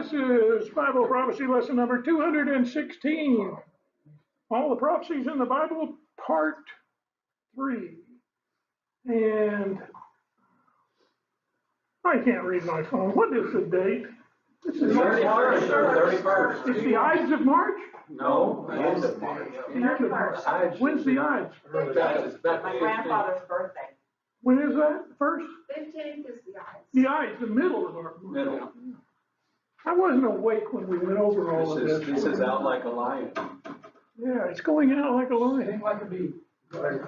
This is Bible Prophecy lesson number 216. All the prophecies in the Bible, part 3. And I can't read my phone. What is the date? This is 31st. It's the Ides of March? No, the end of March. The end of March. When's the Ides? My grandfather's birthday. When is that? First? 15th is the Ides. The Ides, the middle of March. Middle. I wasn't awake when we went over all of this. This is out like a lion. Yeah, it's going out like a lion. Like a bee. Okay.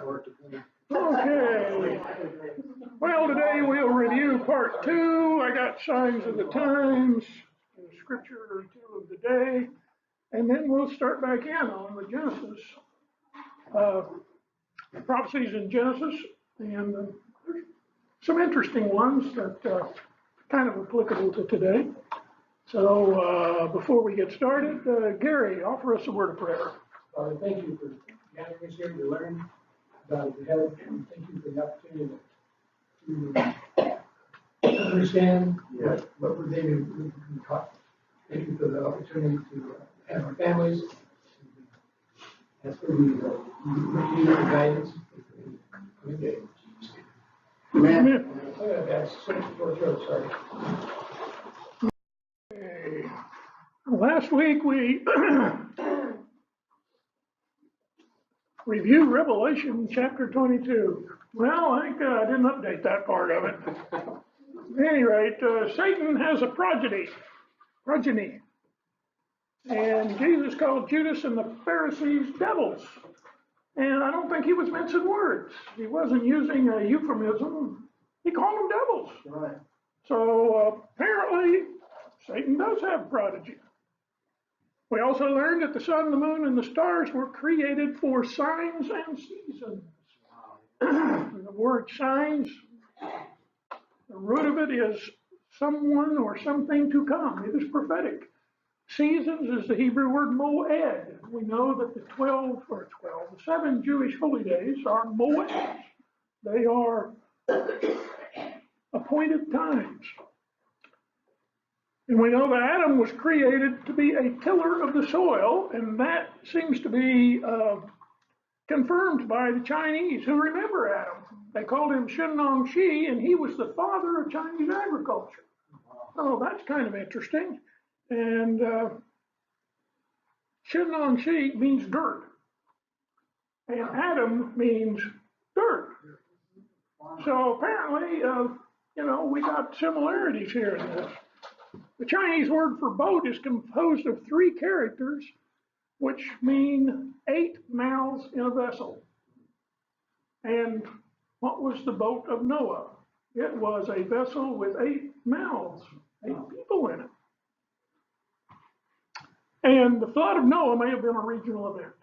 Well, today we'll review part 2. I got signs of the times, scripture or 2 of the day, and then we'll start back in on the Genesis. Prophecies in Genesis, and there's some interesting ones that are kind of applicable to today. So before we get started, Gary, offer us a word of prayer. Father, thank you for gathering us here to learn about the health, and thank you for the opportunity to understand what we're being taught. Thank you for the opportunity to have our families. That's where we need your guidance. Okay. Amen. That's sorry. Okay. Last week we reviewed Revelation chapter 22. Well, I think I didn't update that part of it. At any rate, Satan has a progeny. And Jesus called Judas and the Pharisees devils. And I don't think he was mincing words. He wasn't using a euphemism. He called them devils. Right. So apparently, Satan does have progeny. We also learned that the sun, the moon, and the stars were created for signs and seasons. The word signs, the root of it is someone or something to come. It is prophetic. Seasons is the Hebrew word moed. We know that the 7 Jewish holy days are moeds. They are appointed times. And we know that Adam was created to be a tiller of the soil, and that seems to be confirmed by the Chinese who remember Adam. They called him Shen Nong Shi, and he was the father of Chinese agriculture. Oh, that's kind of interesting. And Shen Nong Shi means dirt, and Adam means dirt. So apparently, we got similarities here in this. The Chinese word for boat is composed of 3 characters, which mean 8 mouths in a vessel. And what was the boat of Noah? It was a vessel with 8 mouths, 8 people in it. And the flood of Noah may have been a regional event.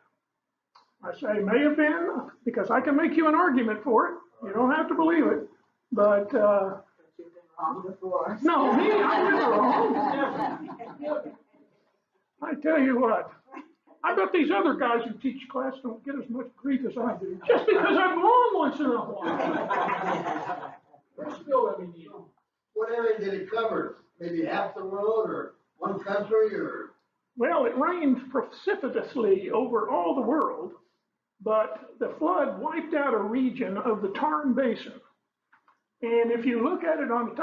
I say may have been because I can make you an argument for it. You don't have to believe it, but no, I'm never wrong. I tell you what, I bet these other guys who teach class don't get as much grief as I do, just because I'm wrong once in a while. What area did it cover? Maybe half the world or one country or? Well, it rained precipitously over all the world, but the flood wiped out a region of the Tarn Basin. And if you look at it on the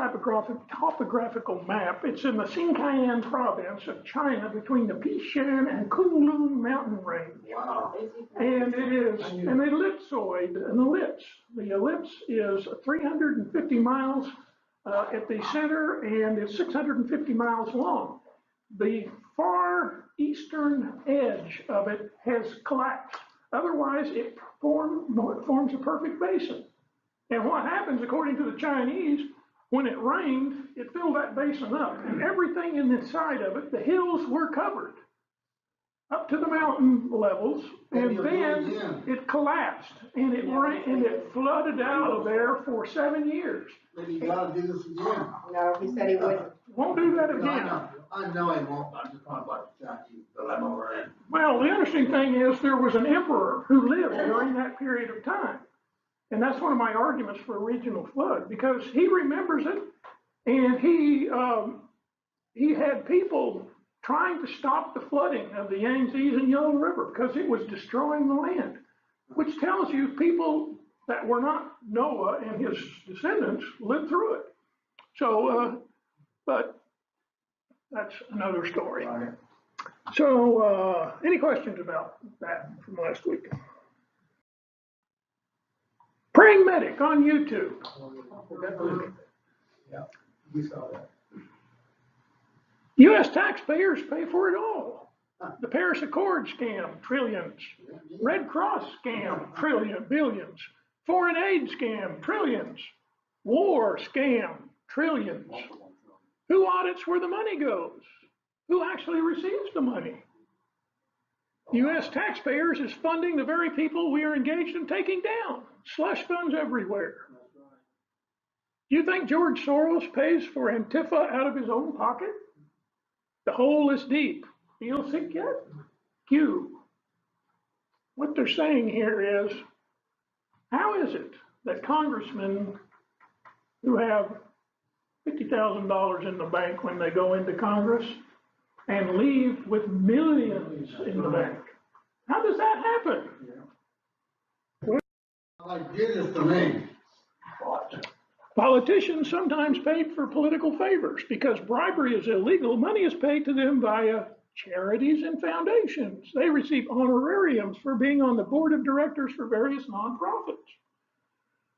topographical map, it's in the Xinjiang province of China between the Pishan and Kunlun mountain range. Wow. And it is an ellipsoid, an ellipse. The ellipse is 350 miles at the center, and it's 650 miles long. The far eastern edge of it has collapsed. Otherwise, it forms a perfect basin. And what happens, according to the Chinese, when it rained, it filled that basin up. And everything in the side of it, the hills were covered up to the mountain levels. And then it collapsed. And it rained, and it flooded out of there for 7 years. Maybe you gotta do this again. No, he said he wouldn't. Won't do that again. I know he won't. I'm just talking about the Chinese dilemma we're in. Well, the interesting thing is there was an emperor who lived during that period of time. And that's one of my arguments for a regional flood, because he remembers it, and he he had people trying to stop the flooding of the Yangtze and Yellow River because it was destroying the land, which tells you people that were not Noah and his descendants lived through it. So, but that's another story. So, any questions about that from last week? Praying Medic on YouTube. Yeah, we saw that. U.S. taxpayers pay for it all. The Paris Accord scam, trillions. Red Cross scam, billions. Foreign aid scam, trillions. War scam, trillions. Who audits where the money goes? Who actually receives the money? U.S. taxpayers is funding the very people we are engaged in taking down. Slush funds everywhere. Do you think George Soros pays for Antifa out of his own pocket? The hole is deep. Feel sick yet? Q. What they're saying here is, how is it that congressmen who have $50,000 in the bank when they go into Congress and leave with millions in the bank? How does that happen? Like Jesus to me. Politicians sometimes paid for political favors because bribery is illegal. Money is paid to them via charities and foundations. They receive honorariums for being on the board of directors for various nonprofits.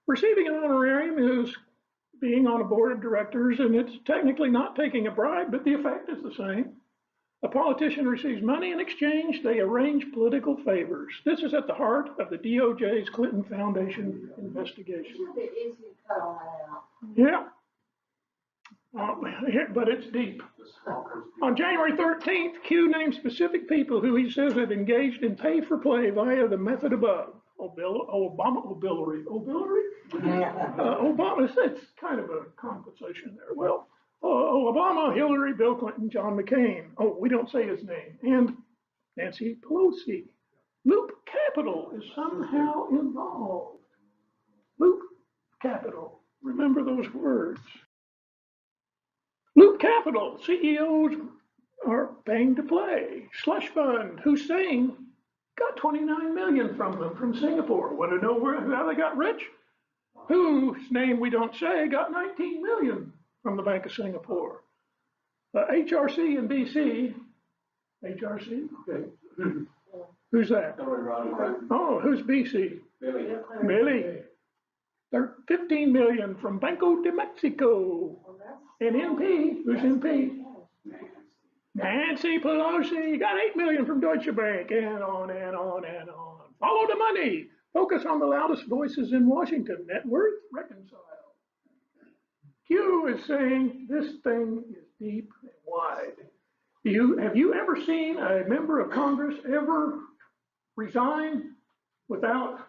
Receiving an honorarium is being on a board of directors, and it's technically not taking a bribe, but the effect is the same. A politician receives money in exchange, they arrange political favors. This is at the heart of the DOJ's Clinton Foundation investigation. It's easy to cut all that out. Yeah. But it's deep. On January 13th, Q named specific people who he says have engaged in pay for play via the method above. Obama, it's kind of a conversation there. Well, Obama, Hillary, Bill Clinton, John McCain. Oh, we don't say his name. And Nancy Pelosi. Loop Capital is somehow involved. Loop Capital. Remember those words. Loop Capital, CEOs are paying to play. Slush Fund, Hussein got 29 million from them from Singapore. Want to know how they got rich? Whose name we don't say got 19 million from the Bank of Singapore. HRC and BC, HRC, okay. Who's that? Oh, who's BC? Billy. 15 million from Banco de Mexico. And MP, who's MP? Nancy Pelosi got 8 million from Deutsche Bank, and on and on and on. Follow the money. Focus on the loudest voices in Washington. Net worth, reconcile. Q is saying this thing is deep and wide. Have you ever seen a member of Congress ever resign without,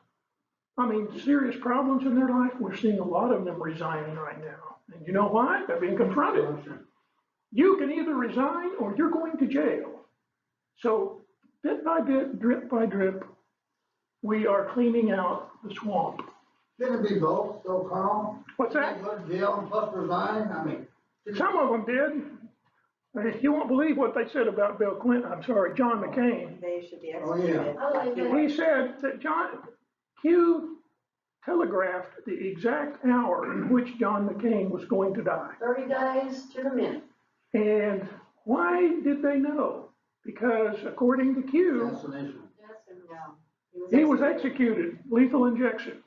serious problems in their life? We're seeing a lot of them resigning right now. And you know why? They're being confronted. You can either resign or you're going to jail. So bit by bit, drip by drip, we are cleaning out the swamp. Shouldn't it be both, so Carl? What's that? Go to jail and plus resign, Some of them did. You won't believe what they said about John McCain. They should be Oh, yeah. executed. He said that Q telegraphed the exact hour in which John McCain was going to die. 30 days to the minute. And why did they know? Because according to Q, Assassination. he was executed, lethal injection.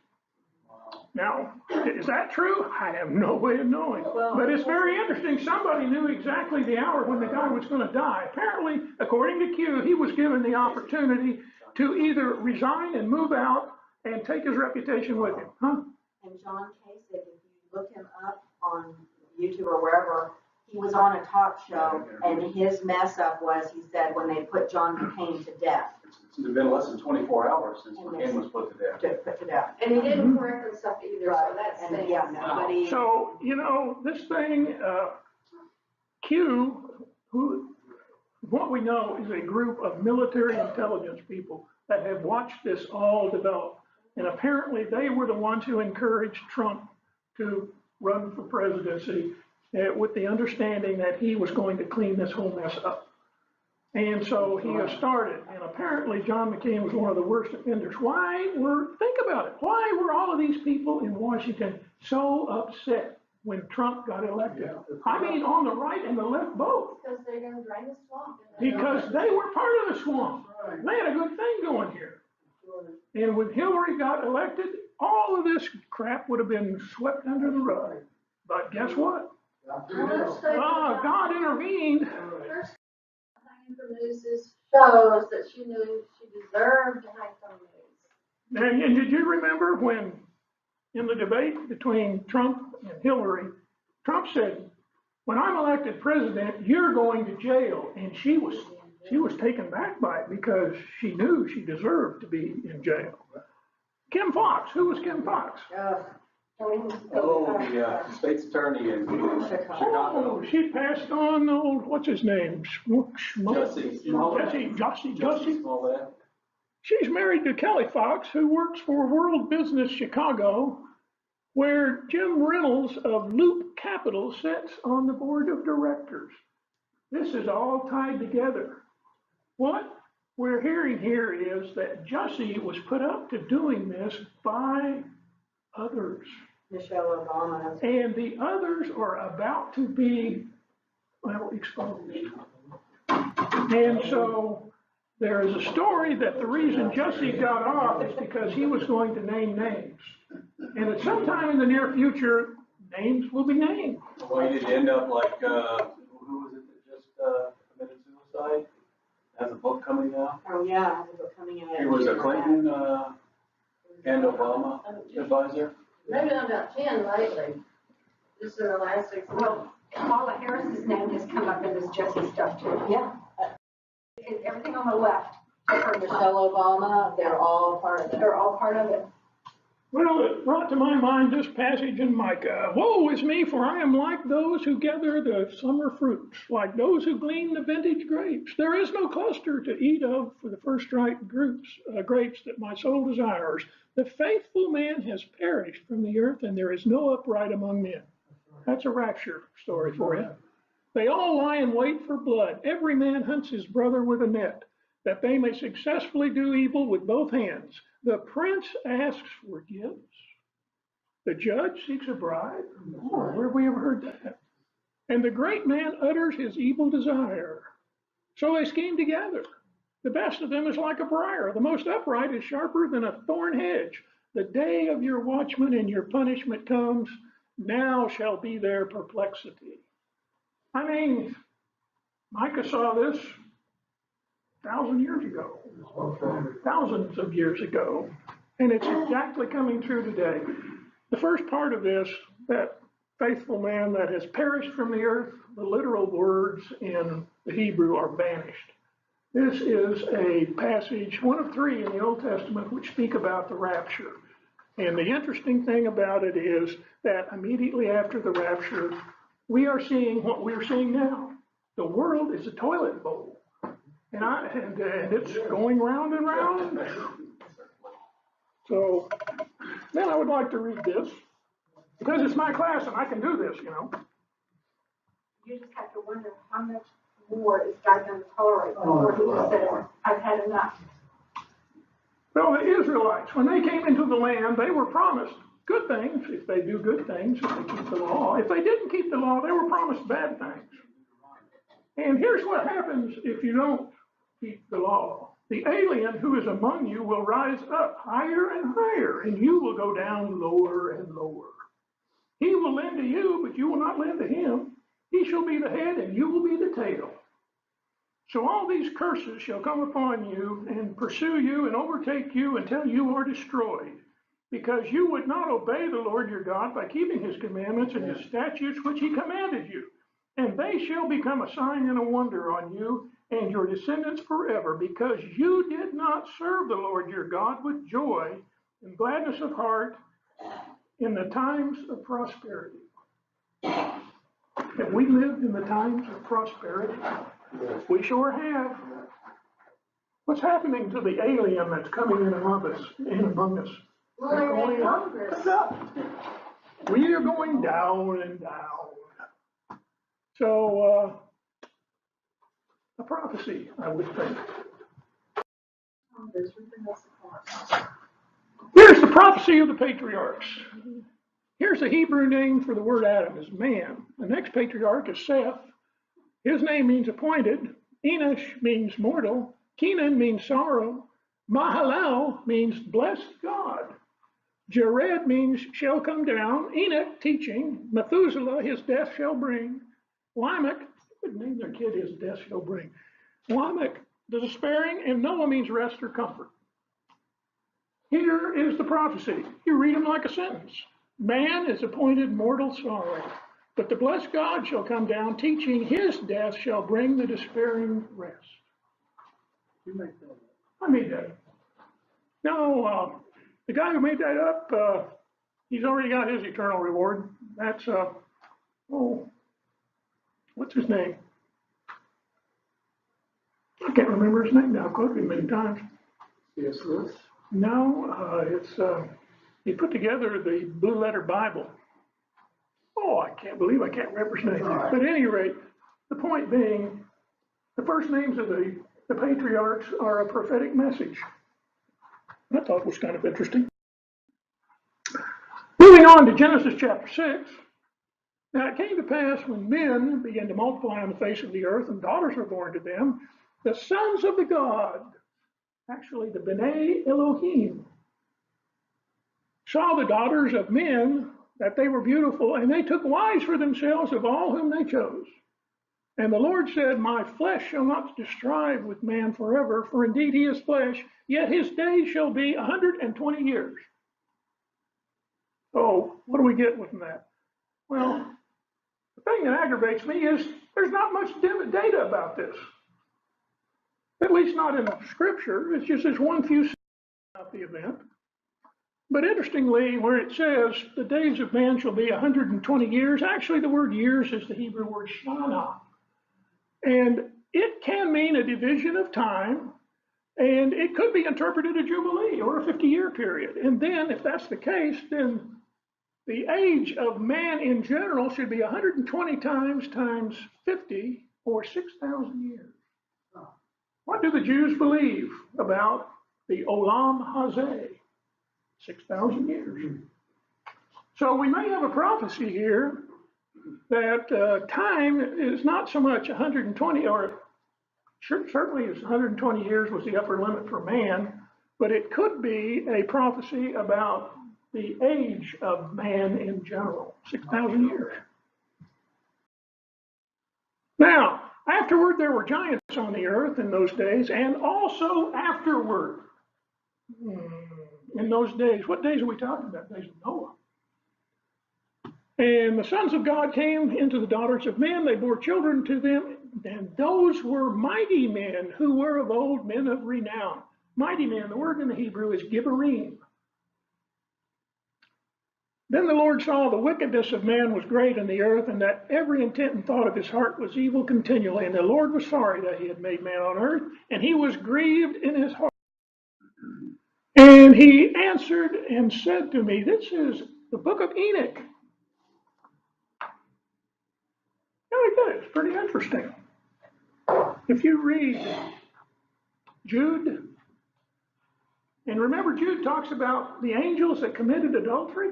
Now, is that true? I have no way of knowing. But it's very interesting. Somebody knew exactly the hour when the guy was going to die. Apparently, according to Q, he was given the opportunity to either resign and move out and take his reputation with him. Huh? And John Kasich, if you look him up on YouTube or wherever, he was on a talk show, and his mess up was, he said, when they put John McCain to death. It's been less than 24 hours since McCain was put to death. Put to death. And he didn't correct himself either, so that's. And yeah, nobody. So, this thing, Q, what we know is a group of military intelligence people that have watched this all develop. And apparently they were the ones who encouraged Trump to run for presidency. with the understanding that he was going to clean this whole mess up. And so he has started, and apparently John McCain was one of the worst offenders. Think about it, why were all of these people in Washington so upset when Trump got elected? I mean, on the right and the left both. Because they're gonna drain the swamp. Because they were part of the swamp. They had a good thing going here. And when Hillary got elected, all of this crap would have been swept under the rug. But guess what? God intervened. First, hanging from nooses shows that she knew she deserved to hang from noose. And did you remember when, in the debate between Trump and Hillary, Trump said, when I'm elected president, you're going to jail. And she was taken back by it because she knew she deserved to be in jail. Kim Foxx, who was Kim Foxx? Oh, the state's attorney in Chicago. Oh, she passed on old, what's his name? Jussie Jussie. She's married to Kelly Fox, who works for World Business Chicago, where Jim Reynolds of Loop Capital sits on the board of directors. This is all tied together. What we're hearing here is that Jussie was put up to doing this by others. Michelle Obama. And the others are about to be, well, exposed. And so there is a story that the reason Jussie got off is because he was going to name names. And at some time in the near future, names will be named. Well, he did end up like, who was it that just committed suicide? Has a book coming out? Oh, yeah, has a book coming out. He was a Clinton and Obama advisor. Maybe not about 10 lately, just in the last 6 months. Well, Kamala Harris's name has come up in this Jussie stuff too. Yeah, Everything on the left, except for Michelle Obama, they're all part of it. they're all part of it. Well, it brought to my mind this passage in Micah. Woe is me, for I am like those who gather the summer fruits, like those who glean the vintage grapes. There is no cluster to eat of for the first ripe grapes that my soul desires. The faithful man has perished from the earth, and there is no upright among men. That's a rapture story for you. They all lie in wait for blood. Every man hunts his brother with a net, that they may successfully do evil with both hands. The prince asks for gifts. The judge seeks a bribe. Oh, where have we ever heard that? And the great man utters his evil desire. So they scheme together. The best of them is like a briar. The most upright is sharper than a thorn hedge. The day of your watchman and your punishment comes. Now shall be their perplexity. I mean, Micah saw this 1,000 years ago, thousands of years ago, and it's exactly coming true today. The first part of this, that faithful man that has perished from the earth, the literal words in the Hebrew are banished. This is a passage, one of 3 in the Old Testament, which speak about the rapture. And the interesting thing about it is that immediately after the rapture, we are seeing what we're seeing now. The world is a toilet bowl. And it's going round and round. So then I would like to read this, because it's my class and I can do this, you know. You just have to wonder how much more is God going to tolerate before he just said, I've had enough. Well, the Israelites, when they came into the land, they were promised good things if they do good things, if they keep the law. If they didn't keep the law, they were promised bad things. And here's what happens if you don't keep the law. The alien who is among you will rise up higher and higher, and you will go down lower and lower. He will lend to you, but you will not lend to him. He shall be the head, and you will be the tail. So all these curses shall come upon you and pursue you and overtake you until you are destroyed, because you would not obey the Lord your God by keeping his commandments and his statutes which he commanded you. And they shall become a sign and a wonder on you and your descendants forever, because you did not serve the Lord your God with joy and gladness of heart in the times of prosperity. Have we lived in the times of prosperity? We sure have. What's happening to the alien that's coming in among us? Well, they're in Congress. We are going down and down. So, a prophecy, I would think. Here's the prophecy of the patriarchs. Here's the Hebrew name for the word Adam is man. The next patriarch is Seth. His name means appointed. Enosh means mortal. Kenan means sorrow. Mahalalel means blessed God. Jared means shall come down. Enoch, teaching. Methuselah, his death shall bring. Lamech, would name their kid his death shall bring. Lamech, the despairing, and Noah means rest or comfort. Here is the prophecy. You read them like a sentence. Man is appointed mortal sorrow, but the blessed God shall come down, teaching his death shall bring the despairing rest. You make that up. I made that up. No, the guy who made that up, he's already got his eternal reward. That's, what's his name? I can't remember his name now. I've quoted him many times. C.S. Lewis. No, he put together the Blue Letter Bible. Oh, I can't believe I can't remember his name. Right. But at any rate, the point being, the first names of the patriarchs are a prophetic message. I thought it was kind of interesting. Moving on to Genesis chapter 6. Now it came to pass when men began to multiply on the face of the earth and daughters were born to them, the sons of the God, actually the B'nai Elohim, saw the daughters of men that they were beautiful, and they took wives for themselves of all whom they chose. And the Lord said, my flesh shall not strive with man forever, for indeed he is flesh, yet his days shall be 120 years. So what do we get with that? Well, the thing that aggravates me is there's not much data about this. At least not in the scripture. It's just this one few sentences about the event. But interestingly, where it says the days of man shall be 120 years, actually the word years is the Hebrew word shana. And it can mean a division of time, and it could be interpreted a jubilee or a 50-year period. And then if that's the case, then the age of man in general should be 120 times 50, or 6,000 years. What do the Jews believe about the Olam Hazeh? 6,000 years. So we may have a prophecy here that time is not so much 120, or certainly is 120 years was the upper limit for man, but it could be a prophecy about the age of man in general, 6,000 years. Now, afterward there were giants on the earth in those days, and also afterward. In those days, what days are we talking about? Days of Noah. And the sons of God came into the daughters of men, they bore children to them, and those were mighty men who were of old, men of renown. Mighty men, the word in the Hebrew is Gibborim. Then the Lord saw the wickedness of man was great in the earth, and that every intent and thought of his heart was evil continually. And the Lord was sorry that he had made man on earth, and he was grieved in his heart. And he answered and said to me, this is the book of Enoch. It's pretty interesting. If you read Jude, and remember Jude talks about the angels that committed adultery,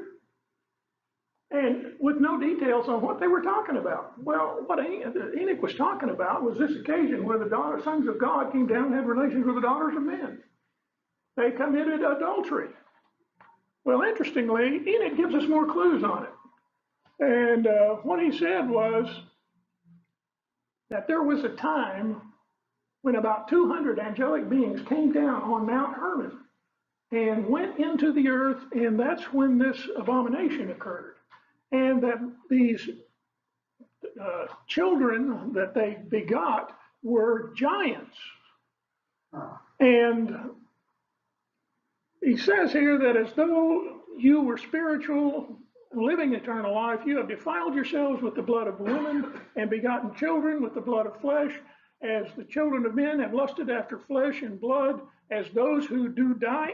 and with no details on what they were talking about. Well, what Enoch was talking about was this occasion where the sons of God came down and had relations with the daughters of men. They committed adultery. Well, interestingly, Enoch gives us more clues on it. And what he said was that there was a time when about 200 angelic beings came down on Mount Hermon and went into the earth, and that's when this abomination occurred. And that these children that they begot were giants. And he says here that as though you were spiritual, living eternal life, you have defiled yourselves with the blood of women and begotten children with the blood of flesh, as the children of men have lusted after flesh and blood, as those who do die.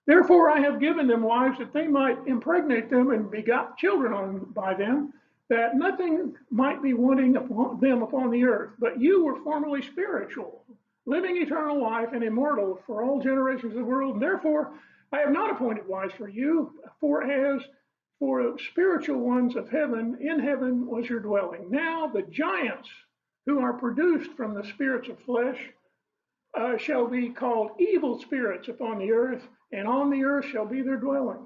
Therefore I have given them wives that they might impregnate them and begot children by them. that nothing might be wanting upon them upon the earth. But you were formerly spiritual, living eternal life and immortal for all generations of the world. And therefore, I have not appointed wives for you, for as for spiritual ones of heaven, in heaven was your dwelling. Now the giants who are produced from the spirits of flesh shall be called evil spirits upon the earth, and on the earth shall be their dwelling.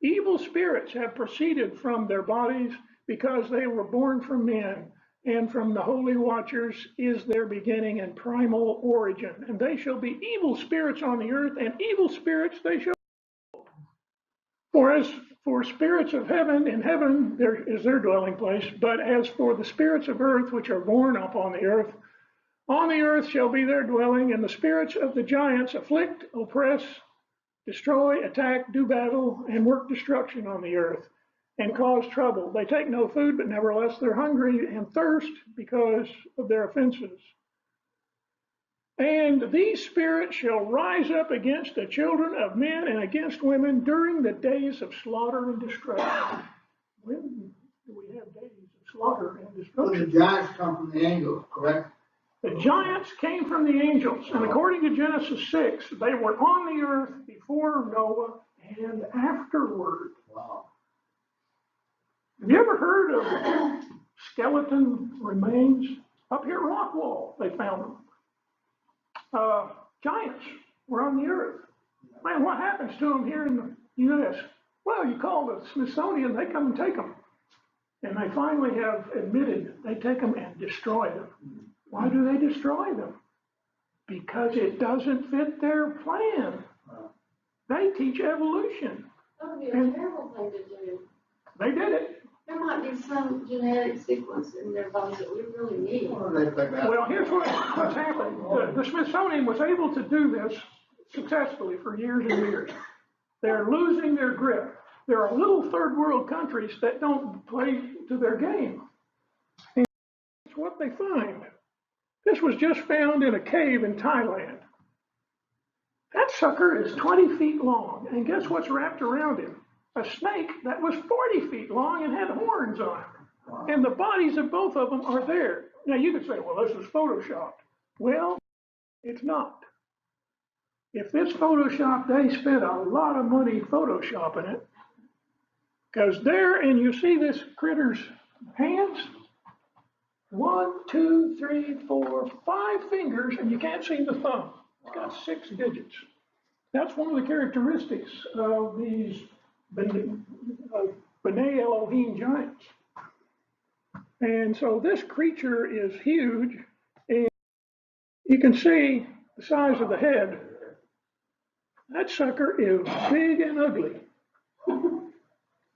Evil spirits have proceeded from their bodies because they were born from men, and from the holy watchers is their beginning and primal origin. And they shall be evil spirits on the earth, and evil spirits they shall. For as for spirits of heaven, in heaven there is their dwelling place, but as for the spirits of earth which are born upon the earth, on the earth shall be their dwelling, and the spirits of the giants afflict, oppress, destroy, attack, do battle, and work destruction on the earth, and cause trouble. They take no food, but nevertheless they're hungry and thirst because of their offenses. And these spirits shall rise up against the children of men and against women during the days of slaughter and destruction. When do we have days of slaughter and So the destruction? giants come from the angels, correct? The giants came from the angels, and according to Genesis 6, they were on the earth before Noah and afterward. Wow. Have you ever heard of skeleton remains? Up here at Rockwall, they found them. Giants were on the earth. Man, what happens to them here in the U.S.? Well, you call the Smithsonian, they come and take them. And they finally have admitted they take them and destroy them. Why do they destroy them? Because it doesn't fit their plan. They teach evolution. That would be a terrible thing to do. They did it. There might be some genetic sequence in their bones that we really need. What do they think that? Well, here's what's happened. The Smithsonian was able to do this successfully for years and years. They're losing their grip. There are little third world countries that don't play to their game. And that's what they find. This was just found in a cave in Thailand. That sucker is 20 feet long, and guess what's wrapped around him? A snake that was 40 feet long and had horns on it. And the bodies of both of them are there. Now you could say, well, this is photoshopped. Well, it's not. If it's photoshopped, they spent a lot of money photoshopping it. Because there, and you see this critter's hands, 1, 2, 3, 4, 5 fingers, and you can't see the thumb. It's got 6 digits. That's one of the characteristics of these B'nai Elohim giants. And so this creature is huge, and you can see the size of the head. That sucker is big and ugly.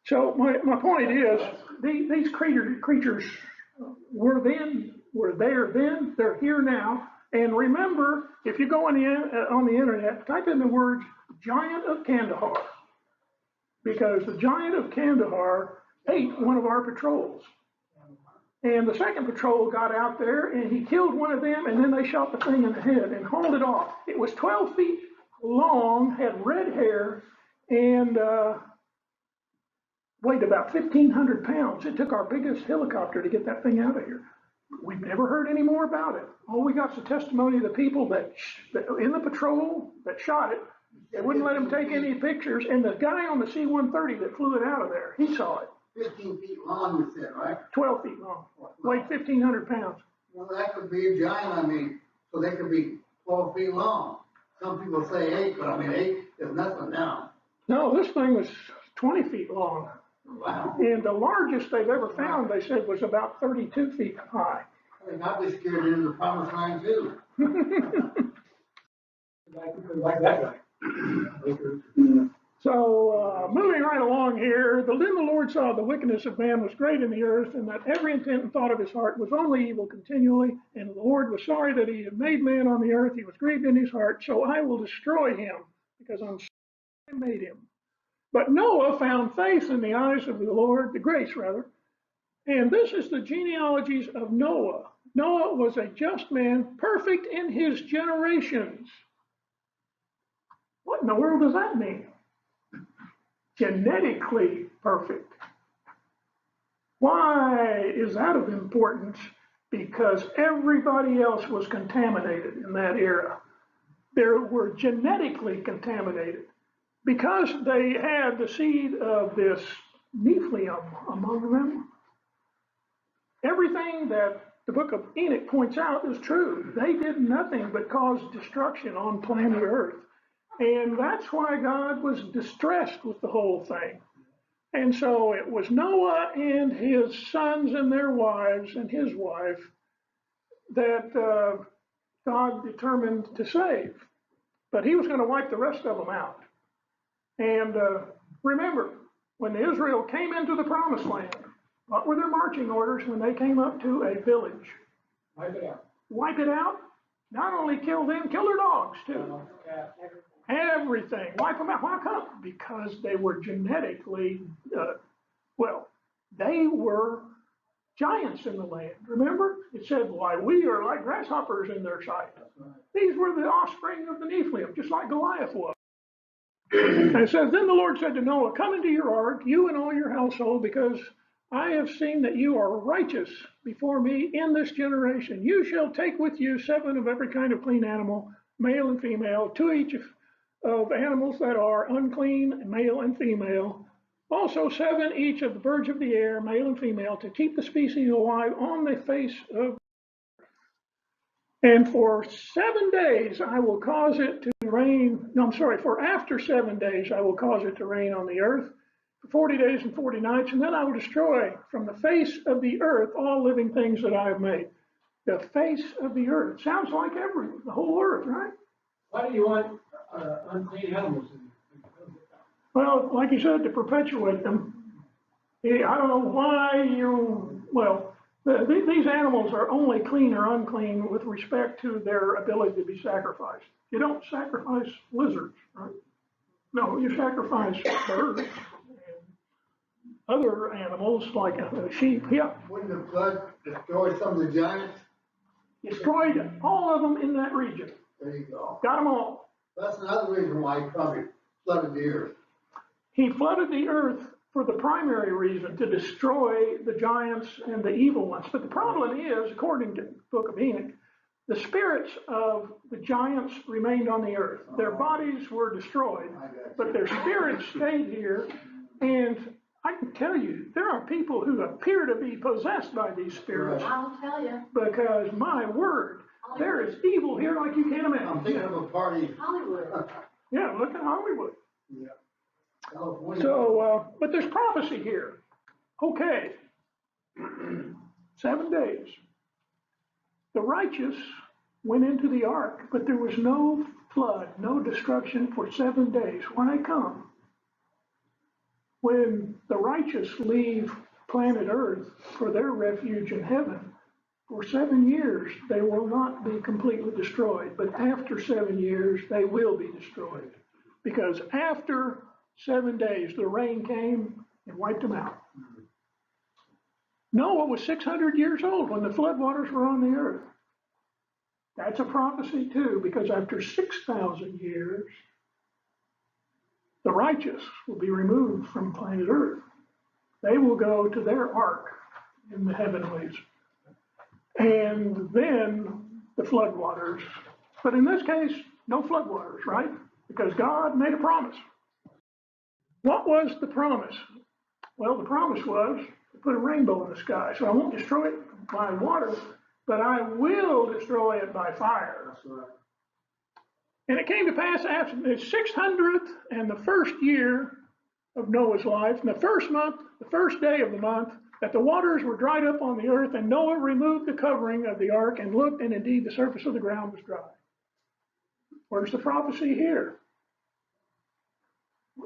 So my point is, these creatures were there then, they're here now. And remember, if you go on the internet, type in the words Giant of Kandahar, because the Giant of Kandahar ate one of our patrols. And the second patrol got out there and he killed one of them, and then they shot the thing in the head and hauled it off. It was 12 feet long, had red hair, and weighed about 1,500 pounds. It took our biggest helicopter to get that thing out of here. We've never heard any more about it. All we got is the testimony of the people that in the patrol that shot it. They wouldn't let him take any pictures, and the guy on the C-130 that flew it out of there, he saw it. 15 feet long, you said, right? 12 feet long, weighed 1,500 pounds. Well, that could be a giant, I mean, so they could be 12 feet long. Some people say 8, but I mean, 8 is nothing now. No, this thing was 20 feet long. Wow. And the largest they've ever found, they said, was about 32 feet high. I think I'd be scared into the promised land too. Like that guy. So, moving right along here, then the Lord saw the wickedness of man was great in the earth, and that every intent and thought of his heart was only evil continually. And the Lord was sorry that he had made man on the earth. He was grieved in his heart. So I will destroy him, because I'm sorry I made him. But Noah found faith in the eyes of the Lord, the grace rather. And this is the genealogies of Noah. Noah was a just man, perfect in his generations. What in the world does that mean? Genetically perfect. Why is that of importance? Because everybody else was contaminated in that era. They were genetically contaminated because they had the seed of this Nephilim among them. Everything that the book of Enoch points out is true. They did nothing but cause destruction on planet Earth. And that's why God was distressed with the whole thing. And so it was Noah and his sons and their wives and his wife that God determined to save. But he was going to wipe the rest of them out. And remember, when Israel came into the promised land, what were their marching orders when they came up to a village? Wipe it out. Wipe it out? Not only kill them, kill their dogs too. Everything. Wipe them out. Why come? Because they were genetically, they were giants in the land. Remember? It said, why, we are like grasshoppers in their sight. These were the offspring of the Nephilim, just like Goliath was. And it says, then the Lord said to Noah, come into your ark, you and all your household, because I have seen that you are righteous before me in this generation. You shall take with you 7 of every kind of clean animal, male and female, 2 each of animals that are unclean, male and female. Also 7 each of the birds of the air, male and female, to keep the species alive on the face of. And for 7 days I will cause it to rain. No, I'm sorry, for after 7 days I will cause it to rain on the earth. 40 days and 40 nights, and then I will destroy from the face of the earth all living things that I have made. The face of the earth. Sounds like the whole earth, right? Why do you want unclean animals in? Well, like you said, to perpetuate them. I don't know why these animals are only clean or unclean with respect to their ability to be sacrificed. You don't sacrifice lizards, right? No, you sacrifice birds. Other animals like sheep, yeah. Wouldn't the flood destroy some of the giants? Destroyed all of them in that region. There you go. Got them all. That's another reason why he probably flooded the earth. He flooded the earth for the primary reason, to destroy the giants and the evil ones. But the problem is, according to the book of Enoch, the spirits of the giants remained on the earth. Their bodies were destroyed, but their spirits stayed here. And I can tell you, there are people who appear to be possessed by these spirits. I'll tell you. Because my word, there is evil here like you can't imagine. I'm thinking of a party. Hollywood. Yeah, look at Hollywood. Yeah. California. So, but there's prophecy here. Okay. 7 days. The righteous went into the ark, but there was no flood, no destruction for 7 days. Why come? When the righteous leave planet Earth for their refuge in heaven, for 7 years they will not be completely destroyed. But after 7 years, they will be destroyed. Because after 7 days, the rain came and wiped them out. Noah was 600 years old when the floodwaters were on the earth. That's a prophecy too, because after 6,000 years, the righteous will be removed from planet Earth. They will go to their ark in the heavenlies. And then the floodwaters. But in this case, no floodwaters, right? Because God made a promise. What was the promise? Well, the promise was to put a rainbow in the sky. So I won't destroy it by water, but I will destroy it by fire. That's right. And it came to pass after the 600th and the first year of Noah's life, in the first month, the first day of the month, that the waters were dried up on the earth, and Noah removed the covering of the ark and looked, and indeed the surface of the ground was dry. Where's the prophecy here?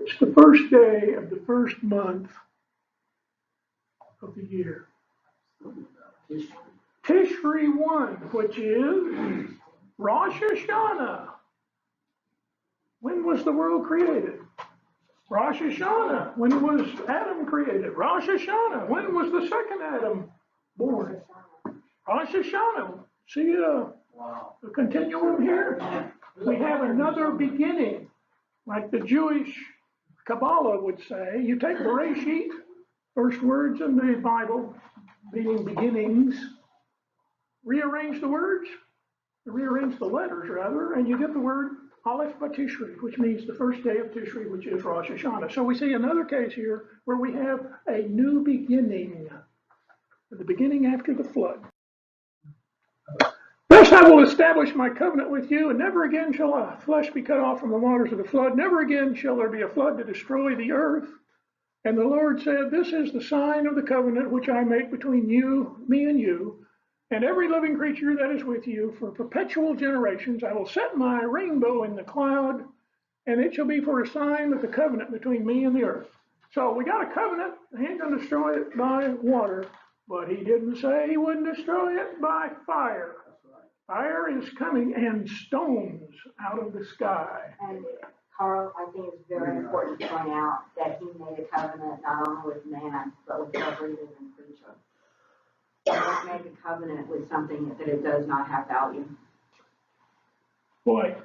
It's the first day of the first month of the year. Tishri 1, which is Rosh Hashanah. When was the world created? Rosh Hashanah. When was Adam created? Rosh Hashanah. When was the second Adam born? Rosh Hashanah. See a continuum here? We have another beginning, like the Jewish Kabbalah would say. You take Bereshit First words in the Bible, meaning beginnings. Rearrange the words, rearrange the letters rather, and you get the word Aleph Batishri, which means the first day of Tishri, which is Rosh Hashanah. So we see another case here where we have a new beginning, the beginning after the flood. Thus I will establish my covenant with you, and never again shall a flesh be cut off from the waters of the flood. Never again shall there be a flood to destroy the earth. And the Lord said, this is the sign of the covenant which I make between you, me and you, and every living creature that is with you for perpetual generations. I will set my rainbow in the cloud, and it shall be for a sign of the covenant between me and the earth. So we got a covenant. He ain't going to destroy it by water, but he didn't say he wouldn't destroy it by fire. Fire is coming and stones out of the sky. And Carl, I think it's very important to point out that he made a covenant not only with man, but with every living creature. Don't make a covenant with something that it does not have value. Boy,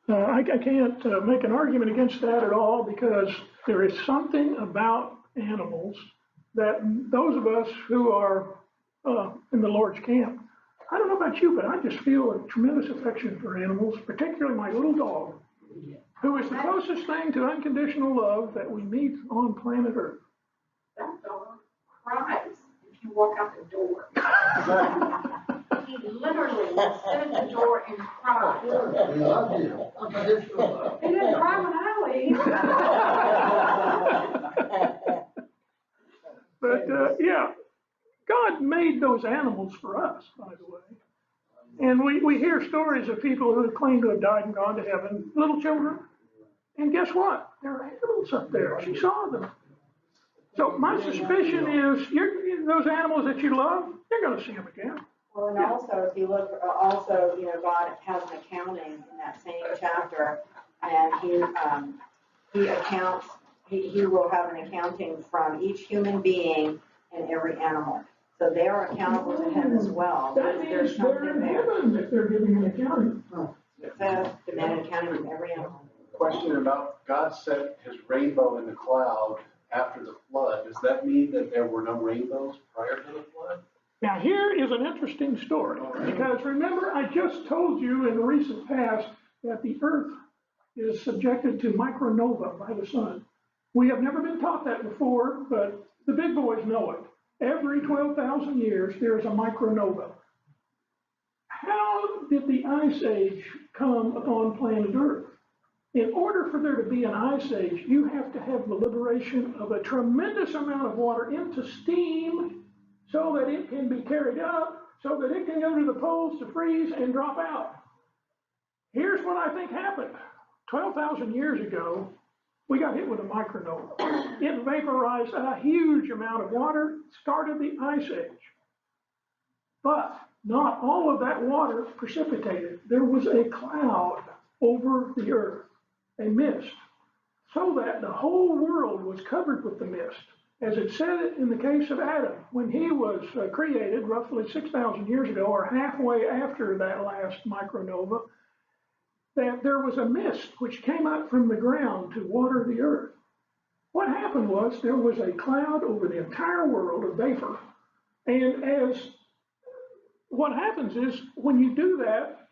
I can't make an argument against that at all, because there is something about animals that those of us who are in the Lord's camp, I don't know about you, but I just feel a tremendous affection for animals, particularly my little dog, who is the closest thing to unconditional love that we meet on planet Earth. That dog cries if you walk out the door. He literally will sit at the door and cry. We love you. Unconditional love. He didn't cry when I leave. But yeah, God made those animals for us, by the way. And we hear stories of people who claim to have died and gone to heaven, little children. And guess what? There are animals up there. She saw them. So my suspicion is those animals that you love, you're going to see them again. Well, and also, if you look, also, God has an accounting in that same chapter, and he accounts, he will have an accounting from each human being and every animal. So they are accountable to him as well. That There's means they're something in there. heaven if they're giving an accounting. It says demand an accounting from every animal. Question about God set his rainbow in the cloud after the flood. Does that mean that there were no rainbows prior to the flood? Now here is an interesting story, because remember I just told you in the recent past that the earth is subjected to micronova by the sun. We have never been taught that before, but the big boys know it. Every 12,000 years there is a micronova. How did the ice age come upon planet Earth? In order for there to be an ice age, you have to have the liberation of a tremendous amount of water into steam so that it can be carried up, so that it can go to the poles to freeze and drop out. Here's what I think happened. 12,000 years ago, we got hit with a micronova. It vaporized a huge amount of water, started the ice age. But not all of that water precipitated. There was a cloud over the earth, a mist, so that the whole world was covered with the mist. As it said in the case of Adam, when he was created roughly 6,000 years ago, or halfway after that last micronova, that there was a mist which came up from the ground to water the earth. What happened was there was a cloud over the entire world of vapor. And what happens is when you do that,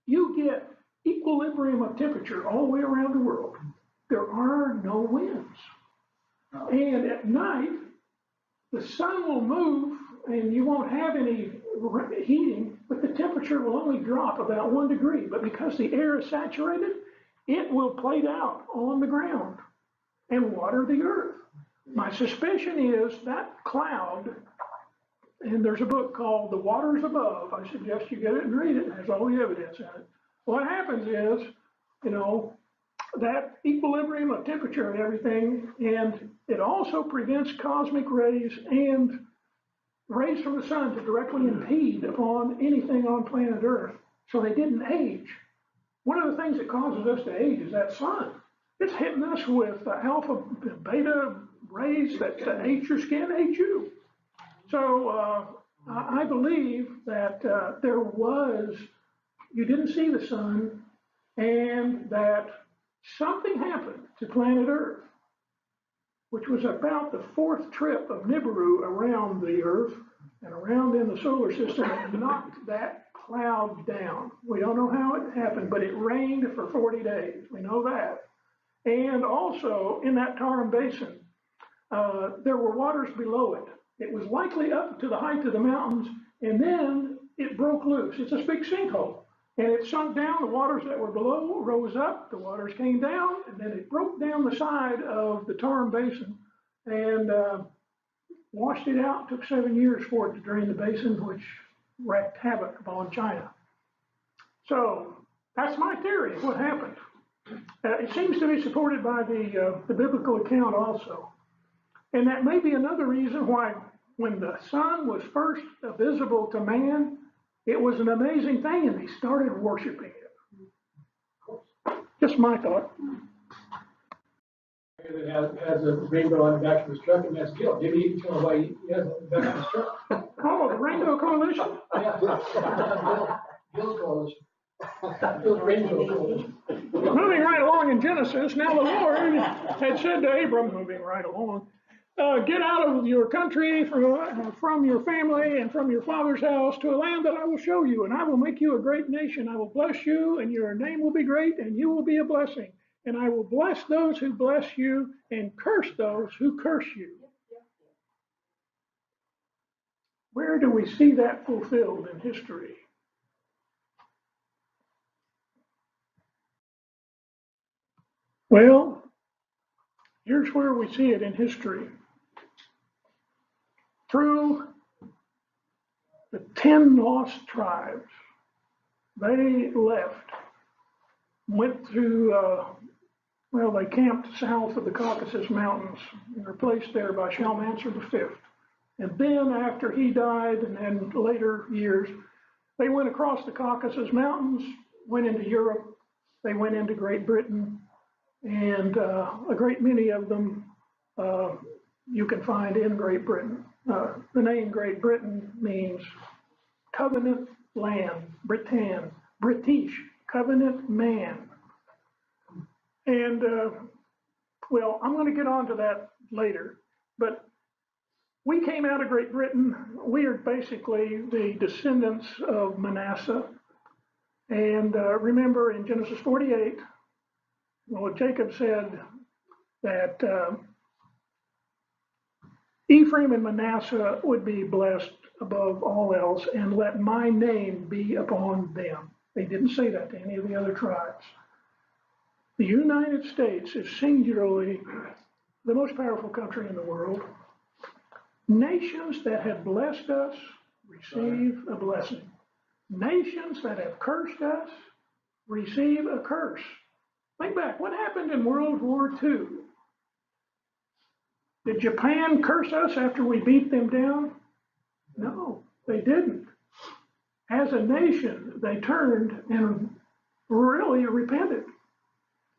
you get equilibrium of temperature all the way around the world. There are no winds. And at night, the sun will move and you won't have any heating, but the temperature will only drop about 1 degree. But because the air is saturated, it will plate out on the ground and water the earth. My suspicion is that cloud, and there's a book called The Waters Above. I suggest you get it and read it. It has all the evidence in it. What happens is, that equilibrium of temperature and everything, and it also prevents cosmic rays and rays from the sun to directly impede upon anything on planet Earth. So they didn't age. One of the things that causes us to age is that sun. It's hitting us with alpha, beta rays that age your skin, age you. So I believe that you didn't see the sun, and that something happened to planet Earth which was about the fourth trip of Nibiru around the Earth and around in the solar system, and knocked that cloud down. We don't know how it happened, but it rained for 40 days. We know that. And also in that Tarim Basin, there were waters below it. It was likely up to the height of the mountains, and then it broke loose. It's a big sinkhole. And it sunk down, the waters that were below rose up, the waters came down, and then it broke down the side of the Tarim Basin and washed it out. It took 7 years for it to drain the basin, which wreaked havoc upon China. So that's my theory of what happened. It seems to be supported by the biblical account also. And that may be another reason why when the sun was first visible to man, it was an amazing thing and they started worshiping it. Just my thought. That has a rainbow on the back of his truck, and that's Gil. Maybe you can tell why he has it on the back of his truck. Oh, the Rainbow Coalition. Yeah. Gil's coalition. Gil's rainbow coalition. Moving right along in Genesis, now the Lord had said to Abram, moving right along, get out of your country, from your family, and from your father's house to a land that I will show you, and I will make you a great nation. I will bless you, and your name will be great, and you will be a blessing. And I will bless those who bless you, and curse those who curse you. Where do we see that fulfilled in history? Well, here's where we see it in history. Through the 10 lost tribes, they left, went to, they camped south of the Caucasus Mountains and were placed there by Shalmaneser V. And then after he died, and then later years, they went across the Caucasus Mountains, went into Europe, they went into Great Britain, and a great many of them you can find in Great Britain. The name Great Britain means covenant land, Britain, British, covenant man. And, I'm going to get on to that later, but we came out of Great Britain. We are basically the descendants of Manasseh. And remember in Genesis 48, Jacob said that Ephraim and Manasseh would be blessed above all else, and let my name be upon them. They didn't say that to any of the other tribes. The United States is singularly the most powerful country in the world. Nations that have blessed us receive a blessing. Nations that have cursed us receive a curse. Think back, what happened in World War II? Did Japan curse us after we beat them down? No, they didn't. As a nation, they turned and really repented.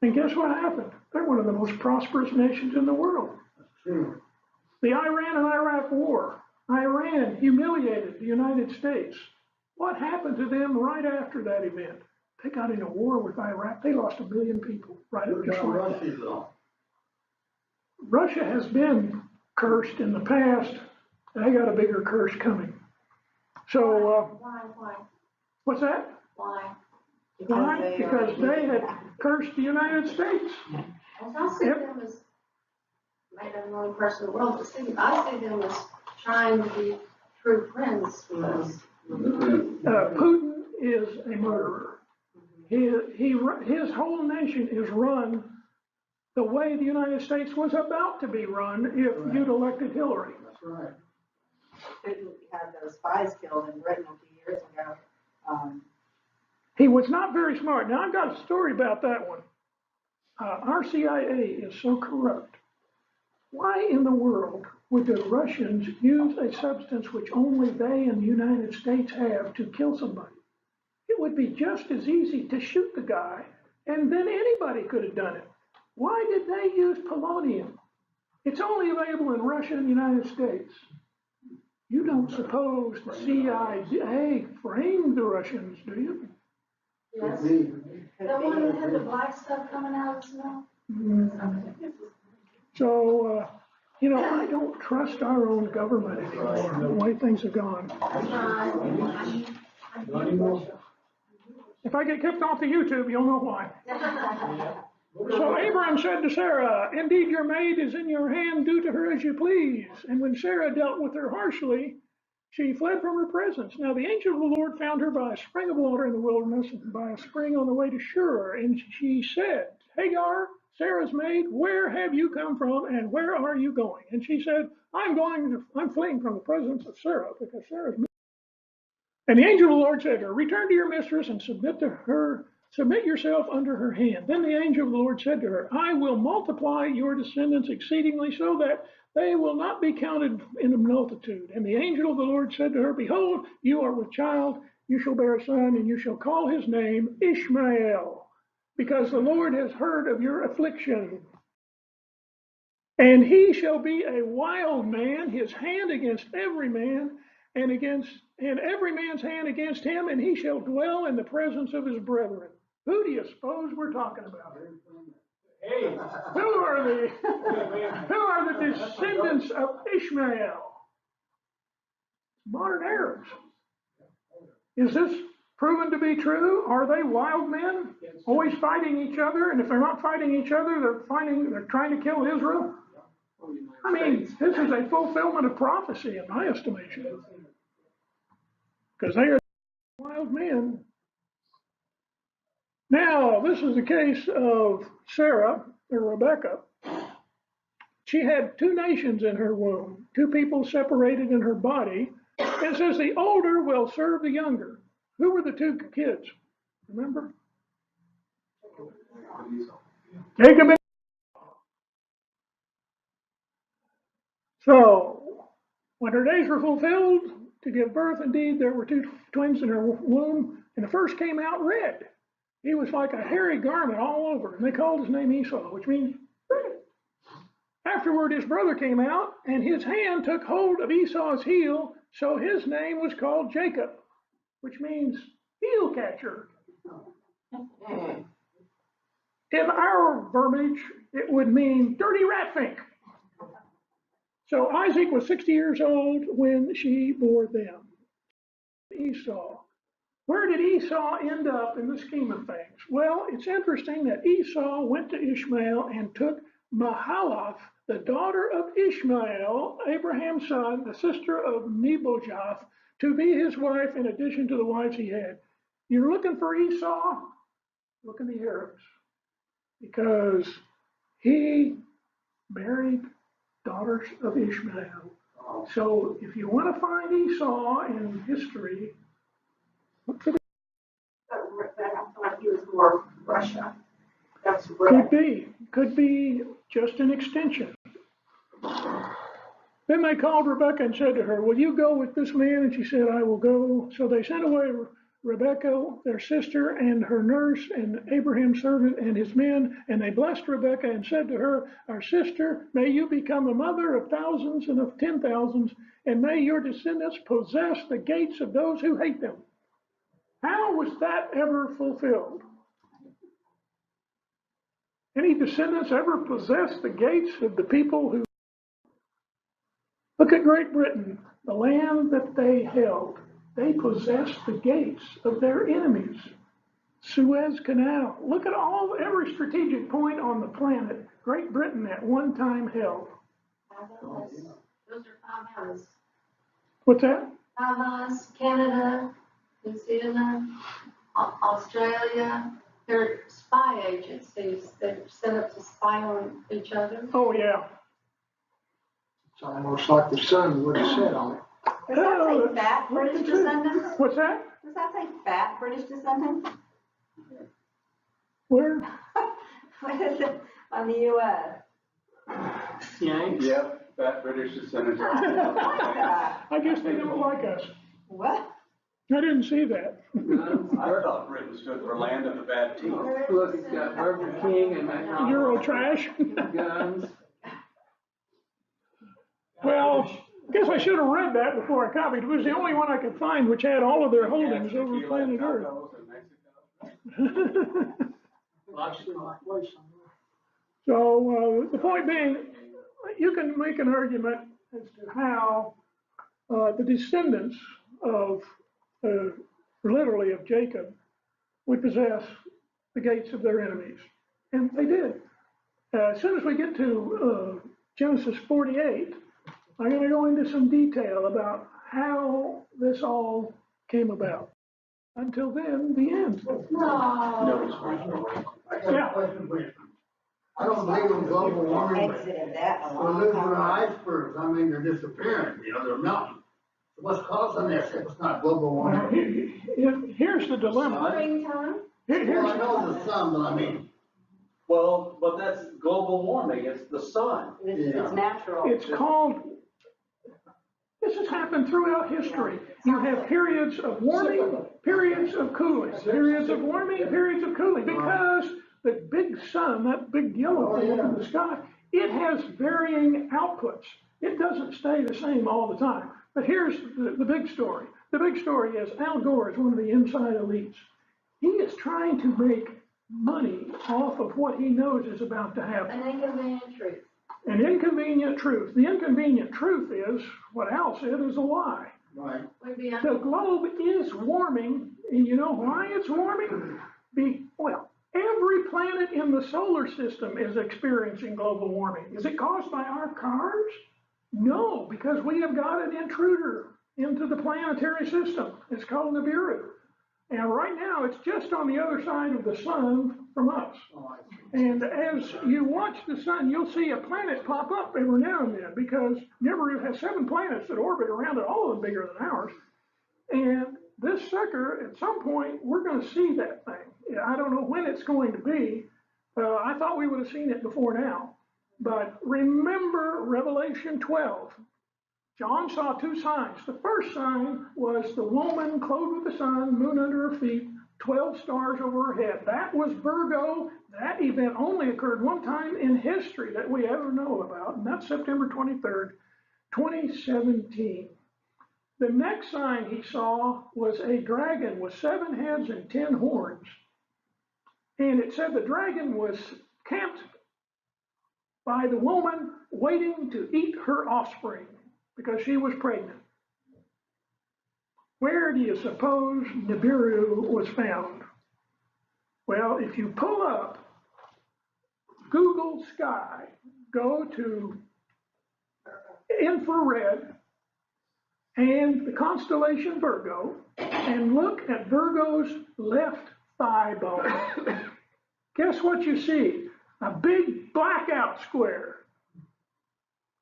And guess what happened? They're one of the most prosperous nations in the world. The Iran and Iraq War. Iran humiliated the United States. What happened to them right after that event? They got in a war with Iraq. They lost 1 million people right up just like that. Russia has been cursed in the past. They got a bigger curse coming. So, Why? what's that? Why? Why? Because they had cursed the United States. As I see them as, maybe I'm the only person in the world, but I see them as trying to be true friends with us. Putin is a murderer. His whole nation is run the way the United States was about to be run if you'd elected Hillary. That's right. Putin had those spies killed in Britain a few years ago. He was not very smart. Now, I've got a story about that one. Our CIA is so corrupt. Why in the world would the Russians use a substance which only they in the United States have to kill somebody? It would be just as easy to shoot the guy, and then anybody could have done it. Why did they use polonium? It's only available in Russia and the United States. You don't suppose the CIA framed the Russians, do you? Yes. The one that had the black stuff coming out of the snow? So You know, I don't trust our own government anymore, the way things have gone. Not anymore. If I get kicked off the YouTube, you'll know why. So Abraham said to Sarah, indeed your maid is in your hand, do to her as you please. And when Sarah dealt with her harshly, she fled from her presence. Now the angel of the Lord found her by a spring of water in the wilderness, and by a spring on the way to Shur. And she said, Hagar, Sarah's maid, where have you come from and where are you going? And she said, I'm fleeing from the presence of Sarah, because Sarah's maid. And the angel of the Lord said to her, return to your mistress and submit yourself under her hand. Then the angel of the Lord said to her, I will multiply your descendants exceedingly, so that they will not be counted in a multitude. And the angel of the Lord said to her, behold, you are with child, you shall bear a son, and you shall call his name Ishmael, because the Lord has heard of your affliction. And he shall be a wild man, his hand against every man, and every man's hand against him, and he shall dwell in the presence of his brethren. Who do you suppose we're talking about? Hey. Who are the descendants of Ishmael? Modern Arabs. Is this proven to be true? Are they wild men, always fighting each other? And if they're not fighting each other, they're trying to kill Israel? I mean, this is a fulfillment of prophecy in my estimation. Because they are wild men. Now, this is the case of Sarah, or Rebecca. She had two nations in her womb, two people separated in her body. It says the older will serve the younger. Who were the two kids? Remember? Jacob and So, when her days were fulfilled to give birth, indeed, there were two twins in her womb, and the first came out red. He was like a hairy garment all over, and they called his name Esau, which means red. Afterward, his brother came out, and his hand took hold of Esau's heel, so his name was called Jacob, which means heel catcher. In our verbiage, it would mean dirty ratfink. So Isaac was 60 years old when she bore them. Esau. Where did Esau end up in the scheme of things? Well, it's interesting that Esau went to Ishmael and took Mahalath, the daughter of Ishmael, Abraham's son, the sister of Nebajoth, to be his wife in addition to the wives he had. You're looking for Esau? Look in the Arabs. Because he married daughters of Ishmael. So if you want to find Esau in history, look for the I feel like he was more Russia. That's red. could be just an extension. Then they called Rebekah and said to her, will you go with this man? And she said, I will go. So they sent away Rebekah, their sister, and her nurse, and Abraham's servant, and his men, and they blessed Rebekah and said to her, our sister, may you become a mother of thousands and of 10,000s, and may your descendants possess the gates of those who hate them. How was that ever fulfilled? Any descendants ever possess the gates of the people who... Look at Great Britain, the land that they held. They possessed the gates of their enemies. Suez Canal. Look at every strategic point on the planet Great Britain at one time held. Those are Bahamas. What's that? Bahamas, Canada, New Zealand, Australia. They're spy agencies that are set up to spy on each other. Oh, yeah. It's almost like the sun would have set on it. Does that say fat British descendants? What's that? Does that say fat British descendants? Where? What is it on the US? Yanks. Yep, fat British descendants. I guess they don't like us. What? I didn't see that. I thought Britain stood for land of the bad teeth. Look, it's got Burger King and McDonald's. Euro trash. Guns. Well, I guess I should have read that before I copied. It was the only one I could find which had all of their holdings over planet Earth. Lobster my place. So the point being, you can make an argument as to how the descendants of, literally of Jacob, would possess the gates of their enemies. And they did. As soon as we get to Genesis 48, I'm going to go into some detail about how this all came about. Until then, the end. No. I got a question for you. I don't believe in global warming, but Exited that a we're long losing time our ago. icebergs. I mean, they're disappearing, they're melting. So what's causing this if it's not global Well, warming? here's the dilemma. Springtime? Well, I Here's, know the sun, but I mean, Well, but that's global warming, it's the sun. It's natural. it's called, this has happened throughout history. You have periods of warming, periods of cooling, periods of warming, periods of cooling, because the big sun, that big yellow thing in the sky, it has varying outputs. It doesn't stay the same all the time. But here's the big story. The big story is Al Gore is one of the inside elites. He is trying to make money off of what he knows is about to happen. An inconvenient truth. An inconvenient truth. The inconvenient truth is, what Al said is a lie. right, Would be The globe is warming, and you know why it's warming? Well, every planet in the solar system is experiencing global warming. Is it caused by our cars? No, because we have got an intruder into the planetary system. It's called Nibiru. And right now, it's just on the other side of the sun from us. oh, I see. And as you watch the sun, you'll see a planet pop up every now and then, because Nibiru has 7 planets that orbit around it, all of them bigger than ours. And this sucker, at some point, we're going to see that thing. I don't know when it's going to be. I thought we would have seen it before now. But remember Revelation 12. John saw 2 signs. The first sign was the woman clothed with the sun, moon under her feet, 12 stars over her head. That was Virgo. That event only occurred one time in history that we ever know about, and that's September 23rd, 2017. The next sign he saw was a dragon with 7 heads and 10 horns. And it said the dragon was camped by the woman waiting to eat her offspring because she was pregnant. Where do you suppose Nibiru was found? Well, if you pull up Google Sky, go to infrared and the constellation Virgo, and look at Virgo's left thigh bone. Guess what you see? A big blackout square.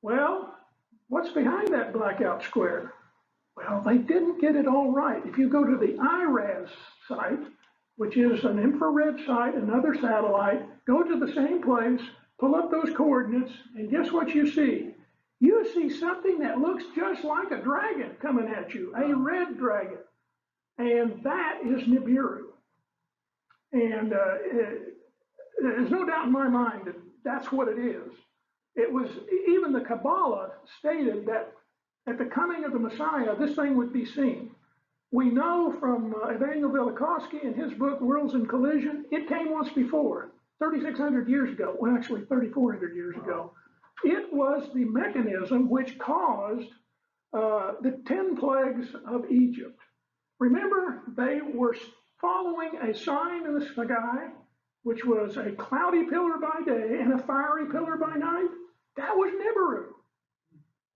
Well, what's behind that blackout square? Well, they didn't get it all right. If you go to the IRAS site, which is an infrared site, another satellite, go to the same place, pull up those coordinates, and guess what you see? You see something that looks just like a dragon coming at you, a red dragon. And that is Nibiru. And there's no doubt in my mind that that's what it is. It was, even the Kabbalah stated that at the coming of the Messiah, this thing would be seen. We know from Emanuel Velikovsky in his book, Worlds in Collision, it came once before, 3,600 years ago, well, actually 3,400 years ago. It was the mechanism which caused the 10 plagues of Egypt. Remember, they were following a sign in the sky, which was a cloudy pillar by day and a fiery pillar by night. That was Nibiru.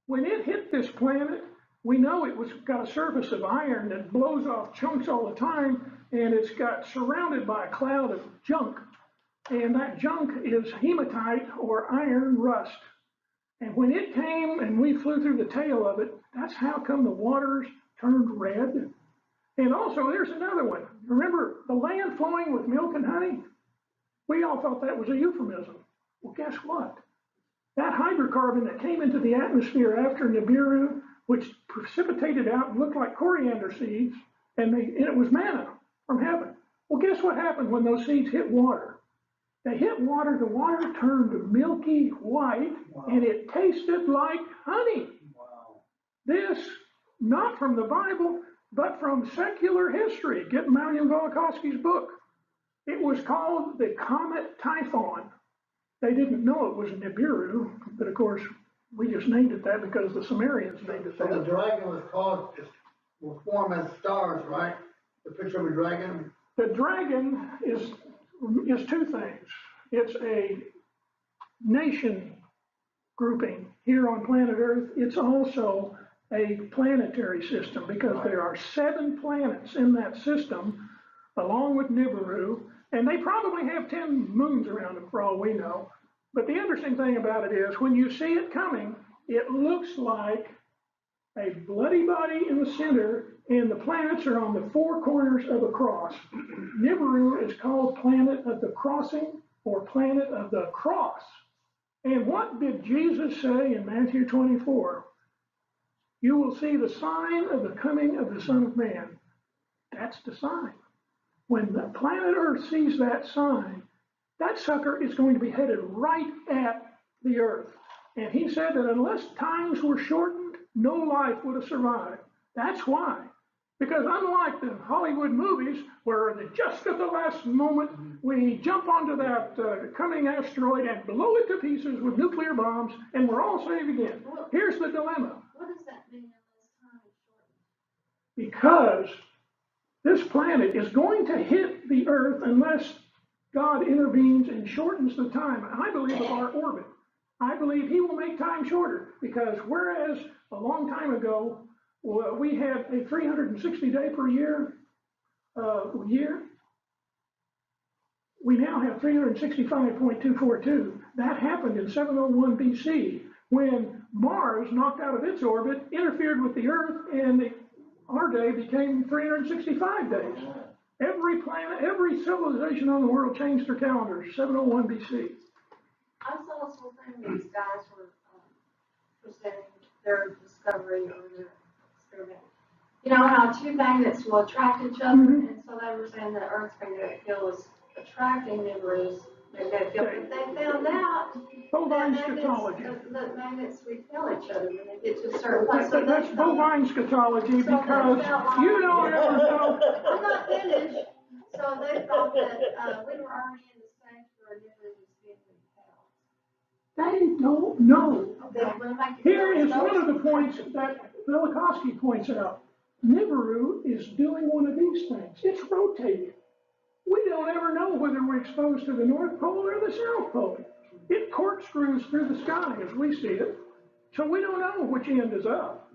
When it hit this planet, we know it was got a surface of iron that blows off chunks all the time, and it's got surrounded by a cloud of junk. And that junk is hematite or iron rust. And when it came and we flew through the tail of it, that's how come the waters turned red. And also, there's another one. Remember the land flowing with milk and honey? We all thought that was a euphemism. Well, guess what? That hydrocarbon that came into the atmosphere after Nibiru, which precipitated out and looked like coriander seeds, and it was manna from heaven. Well, guess what happened when those seeds hit water? They hit water, the water turned milky white, and it tasted like honey. Wow. This, not from the Bible, but from secular history. Get Emanuel Velikovsky's book. It was called the Comet Typhon. They didn't know it was Nibiru, but of course, we just named it that because the Sumerians named it So the that. dragon was called, will form as stars, right? The picture of a dragon? The dragon is two things. It's a nation grouping here on planet Earth. It's also a planetary system because there are 7 planets in that system along with Nibiru, and they probably have 10 moons around them for all we know. But the interesting thing about it is when you see it coming, it looks like a bloody body in the center, and the planets are on the 4 corners of a cross. Nibiru is called planet of the crossing or planet of the cross. And what did Jesus say in Matthew 24? You will see the sign of the coming of the Son of Man. That's the sign. When the planet Earth sees that sign, that sucker is going to be headed right at the Earth. And he said that unless times were shortened, no life would have survived. That's why. Because unlike the Hollywood movies, where just at the last moment, we jump onto that coming asteroid and blow it to pieces with nuclear bombs, and we're all saved again. Here's the dilemma. What does that mean unless time is shortened? Because this planet is going to hit the Earth unless God intervenes and shortens the time, I believe, of our orbit. I believe he will make time shorter, because whereas a long time ago, we had a 360 day per year, we now have 365.242. That happened in 701 BC, when Mars, knocked out of its orbit, interfered with the Earth, and our day became 365 days. Every planet, every civilization on the world changed their calendars, 701 BC. I saw something, these guys were presenting their discovery or their experiment. You know how 2 magnets will attract each other, and so they were saying that Earth's magnetic field was attracting Nibiru's magnetic field, but they found out Bovine that scatology. that magnets repel each other when they get to a certain place. So That's bovine scatology, because you don't ever know. I'm not finished. So they thought that we were already in the stage where Nibiru was being repelled. They don't know. They will make it Here is so- one of the points that Velikovsky points out. Nibiru is doing one of these things. It's rotating. We don't ever know whether we're exposed to the North Pole or the South Pole. It corkscrews through the sky as we see it, so we don't know which end is up.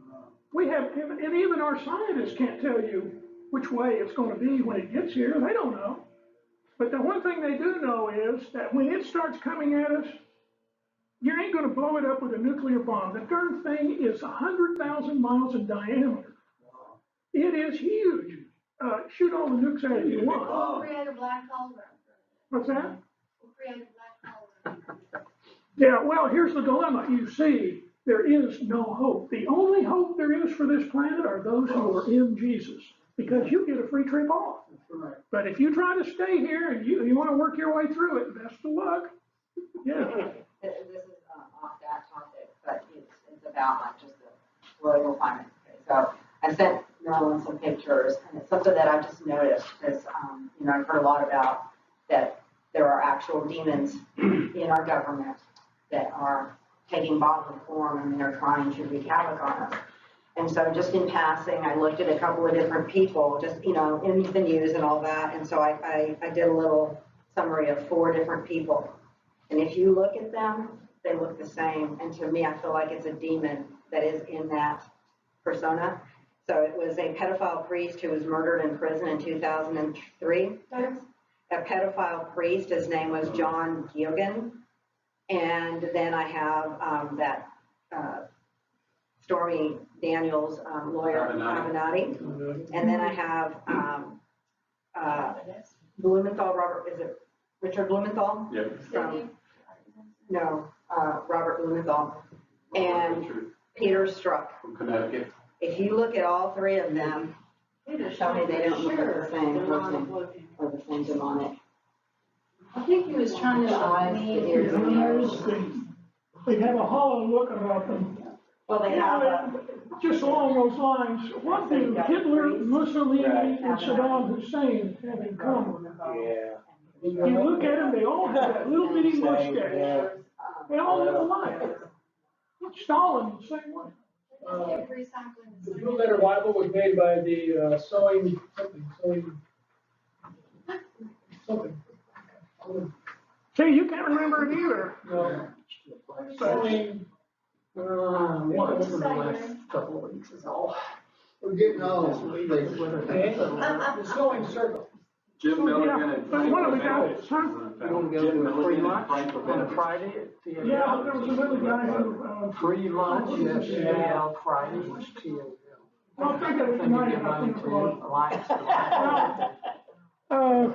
We have, and even our scientists can't tell you which way it's going to be when it gets here. They don't know. But the one thing they do know is that when it starts coming at us, you ain't going to blow it up with a nuclear bomb. The darn thing is 100,000 miles in diameter. It is huge. Shoot all the nukes at it you want. We'll create a black hole. What's that? We'll create a black hole. Yeah, well, here's the dilemma. You see, there is no hope. The only hope there is for this planet are those who are in Jesus, because you get a free trip off. But if you try to stay here and you want to work your way through it, best of luck. Yeah. This is off that topic, but it's about like just the global climate. Okay, so I sent Marilyn some pictures, and it's something that I've just noticed, because, I've heard a lot about that there are actual demons in our government that are taking bodily form, and they're trying to wreak havoc on us. And so just in passing, I looked at a couple of different people, just, in the news and all that, and so I did a little summary of 4 different people. And if you look at them, they look the same, and to me, I feel like it's a demon that is in that persona. So it was a pedophile priest who was murdered in prison in 2003. A pedophile priest, his name was John Giogan. And then I have that Stormy Daniels lawyer, Avenatti. And then I have Blumenthal, Richard Blumenthal? Yep. No, Robert Blumenthal. And Peter Strzok. From Connecticut. If you look at all 3 of them, tell me they don't look like the same person or the same demonic. I think he was trying to show me. They have a hollow look about them. Well, they have Just along those lines, what do Hitler, Mussolini, and Saddam Hussein have in common? You look at them, they all have that little bitty mustache. They all look alike. Stalin, the same way. Recycling. The Blue Letter Bible was made by the sewing, something. See, you can't remember it either. No, sewing, What? over the last couple of weeks is all. We're getting old. Okay, the sewing circle. Jim Milligan Yeah, and. but one of the guys, huh? You don't go to a free lunch on a Friday at TFL? Yeah, but there was another guy who, Free lunch, yes, yeah, Friday was TFL. I'll think of it Then you tonight, get I money think to it was. Alliance. Uh,